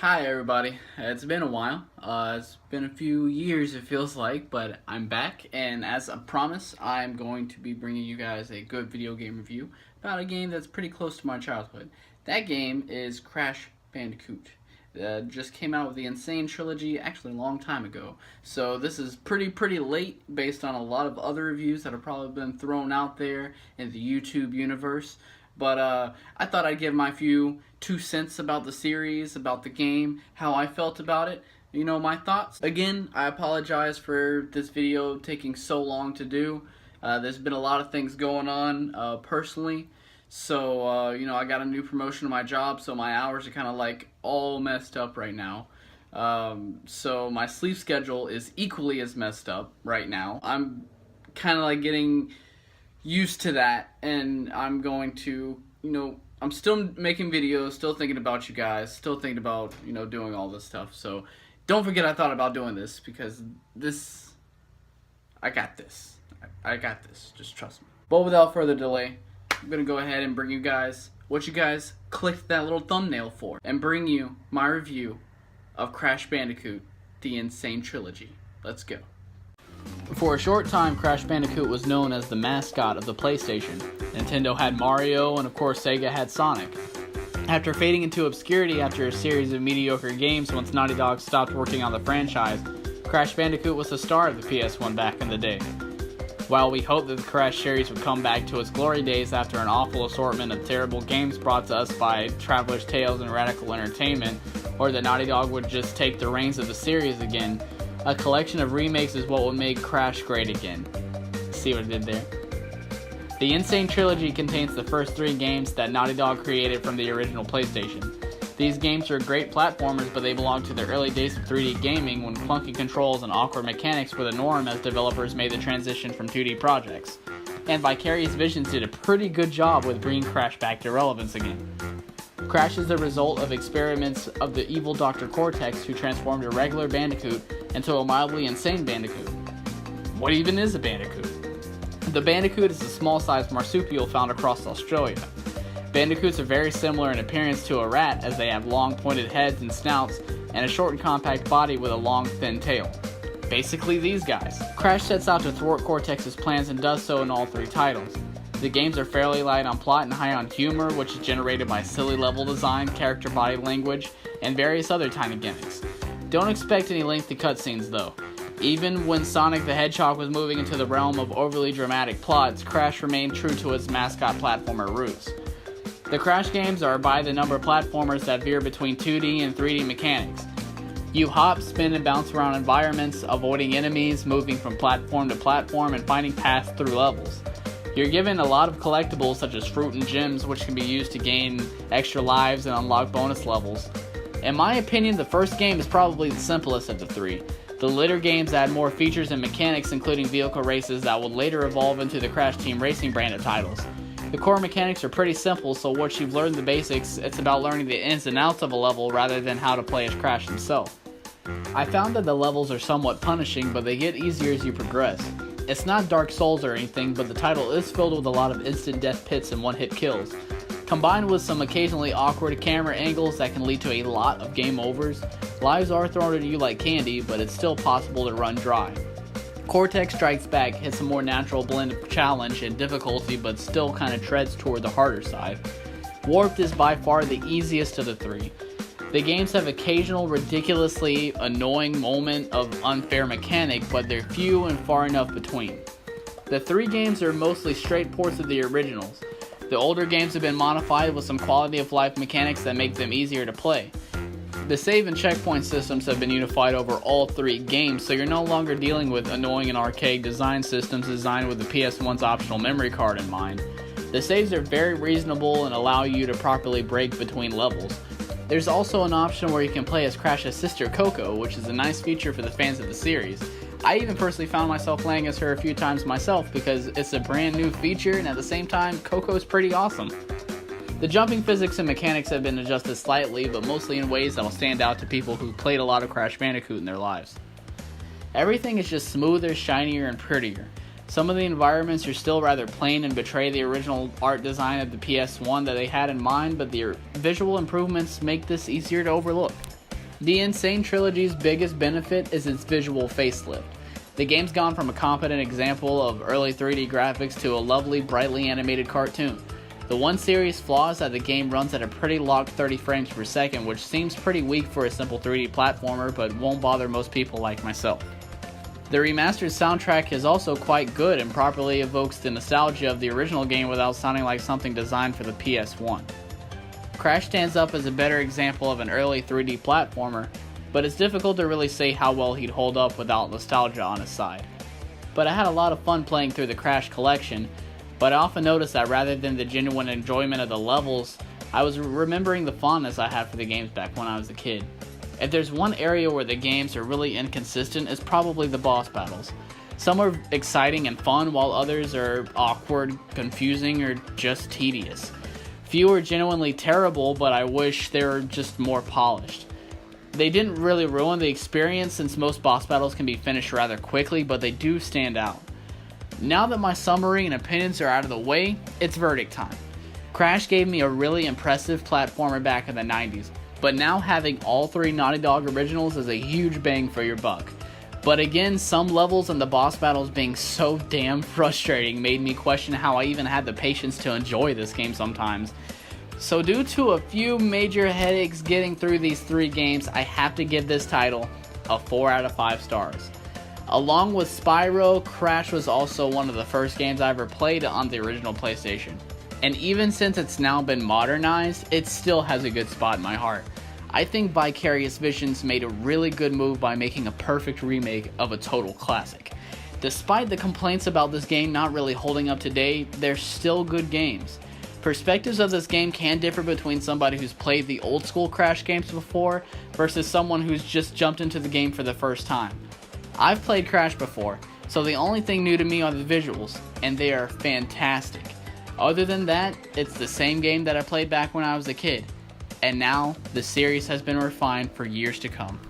Hi everybody, it's been a while, it's been a few years it feels like, but I'm back, and as a promise, I'm going to be bringing you guys a good video game review about a game that's pretty close to my childhood. That game is Crash Bandicoot. Just came out with the N-Sane Trilogy actually a long time ago, so this is pretty late based on a lot of other reviews that have probably been thrown out there in the YouTube universe. But I thought I'd give my few 2 cents about the series, about the game, how I felt about it, my thoughts. Again, I apologize for this video taking so long to do. There's been a lot of things going on personally. So, I got a new promotion to my job, so my hours are kind of like all messed up right now. So my sleep schedule is equally as messed up right now. I'm kind of like getting used to that, and I'm going to, I'm still making videos, still thinking about you guys, still thinking about, doing all this stuff. So don't forget I thought about doing this, because I got this. I got this. Just trust me. But without further delay, I'm going to go ahead and bring you guys what you guys clicked that little thumbnail for, and bring you my review of Crash Bandicoot, the N-Sane Trilogy. Let's go. For a short time, Crash Bandicoot was known as the mascot of the PlayStation. Nintendo had Mario, and of course Sega had Sonic. After fading into obscurity after a series of mediocre games once Naughty Dog stopped working on the franchise, Crash Bandicoot was the star of the PS1 back in the day. While we hoped that the Crash series would come back to its glory days after an awful assortment of terrible games brought to us by Traveler's Tales and Radical Entertainment, or that Naughty Dog would just take the reins of the series again, a collection of remakes is what would make Crash great again. See what I did there? The N-Sane Trilogy contains the first 3 games that Naughty Dog created from the original PlayStation. These games are great platformers, but they belong to the early days of 3D gaming when clunky controls and awkward mechanics were the norm as developers made the transition from 2D projects. And Vicarious Visions did a pretty good job with bringing Crash back to relevance again. Crash is the result of experiments of the evil Dr. Cortex, who transformed a regular Bandicoot into a mildly insane Bandicoot. What even is a Bandicoot? The Bandicoot is a small-sized marsupial found across Australia. Bandicoots are very similar in appearance to a rat, as they have long pointed heads and snouts and a short and compact body with a long thin tail. Basically these guys. Crash sets out to thwart Cortex's plans and does so in all 3 titles. The games are fairly light on plot and high on humor, which is generated by silly level design, character body language, and various other tiny gimmicks. Don't expect any lengthy cutscenes though. Even when Sonic the Hedgehog was moving into the realm of overly dramatic plots, Crash remained true to its mascot platformer roots. The Crash games are by-the-number platformers that veer between 2D and 3D mechanics. You hop, spin, and bounce around environments, avoiding enemies, moving from platform to platform, and finding paths through levels. You're given a lot of collectibles such as fruit and gems, which can be used to gain extra lives and unlock bonus levels. In my opinion, the first game is probably the simplest of the 3. The later games add more features and mechanics, including vehicle races that would later evolve into the Crash Team Racing brand of titles. The core mechanics are pretty simple, so once you've learned the basics, it's about learning the ins and outs of a level rather than how to play as Crash himself. I found that the levels are somewhat punishing, but they get easier as you progress. It's not Dark Souls or anything, but the title is filled with a lot of instant death pits and one-hit kills. Combined with some occasionally awkward camera angles that can lead to a lot of game overs, lives are thrown at you like candy, but it's still possible to run dry. Cortex Strikes Back hits a more natural blend of challenge and difficulty, but still kind of treads toward the harder side. Warped is by far the easiest of the 3. The games have occasional ridiculously annoying moment of unfair mechanic, but they're few and far enough between. The 3 games are mostly straight ports of the originals. The older games have been modified with some quality of life mechanics that make them easier to play. The save and checkpoint systems have been unified over all 3 games, so you're no longer dealing with annoying and archaic design systems designed with the PS1's optional memory card in mind. The saves are very reasonable and allow you to properly break between levels. There's also an option where you can play as Crash's sister Coco, which is a nice feature for the fans of the series. I even personally found myself playing as her a few times myself because it's a brand new feature, and at the same time, Coco's pretty awesome. The jumping physics and mechanics have been adjusted slightly, but mostly in ways that will stand out to people who played a lot of Crash Bandicoot in their lives. Everything is just smoother, shinier, and prettier. Some of the environments are still rather plain and betray the original art design of the PS1 that they had in mind, but the visual improvements make this easier to overlook. The N-Sane Trilogy's biggest benefit is its visual facelift. The game's gone from a competent example of early 3D graphics to a lovely, brightly animated cartoon. The one serious flaw is that the game runs at a pretty locked 30 frames per second, which seems pretty weak for a simple 3D platformer, but won't bother most people like myself. The remastered soundtrack is also quite good and properly evokes the nostalgia of the original game without sounding like something designed for the PS1. Crash stands up as a better example of an early 3D platformer, but it's difficult to really say how well he'd hold up without nostalgia on his side. But I had a lot of fun playing through the Crash collection, but I often noticed that rather than the genuine enjoyment of the levels, I was remembering the fondness I had for the games back when I was a kid. If there's one area where the games are really inconsistent, it's probably the boss battles. Some are exciting and fun, while others are awkward, confusing, or just tedious. Few are genuinely terrible, but I wish they were just more polished. They didn't really ruin the experience since most boss battles can be finished rather quickly, but they do stand out. Now that my summary and opinions are out of the way, it's verdict time. Crash gave me a really impressive platformer back in the 90s, but now having all 3 Naughty Dog originals is a huge bang for your buck. But again, some levels and the boss battles being so damn frustrating made me question how I even had the patience to enjoy this game sometimes. So due to a few major headaches getting through these 3 games, I have to give this title a 4 out of 5 stars. Along with Spyro, Crash was also one of the first games I ever played on the original PlayStation. And even since it's now been modernized, it still has a good spot in my heart. I think Vicarious Visions made a really good move by making a perfect remake of a total classic. Despite the complaints about this game not really holding up today, they're still good games. Perspectives of this game can differ between somebody who's played the old school Crash games before versus someone who's just jumped into the game for the first time. I've played Crash before, so the only thing new to me are the visuals, and they are fantastic. Other than that, it's the same game that I played back when I was a kid. And now, the series has been refined for years to come.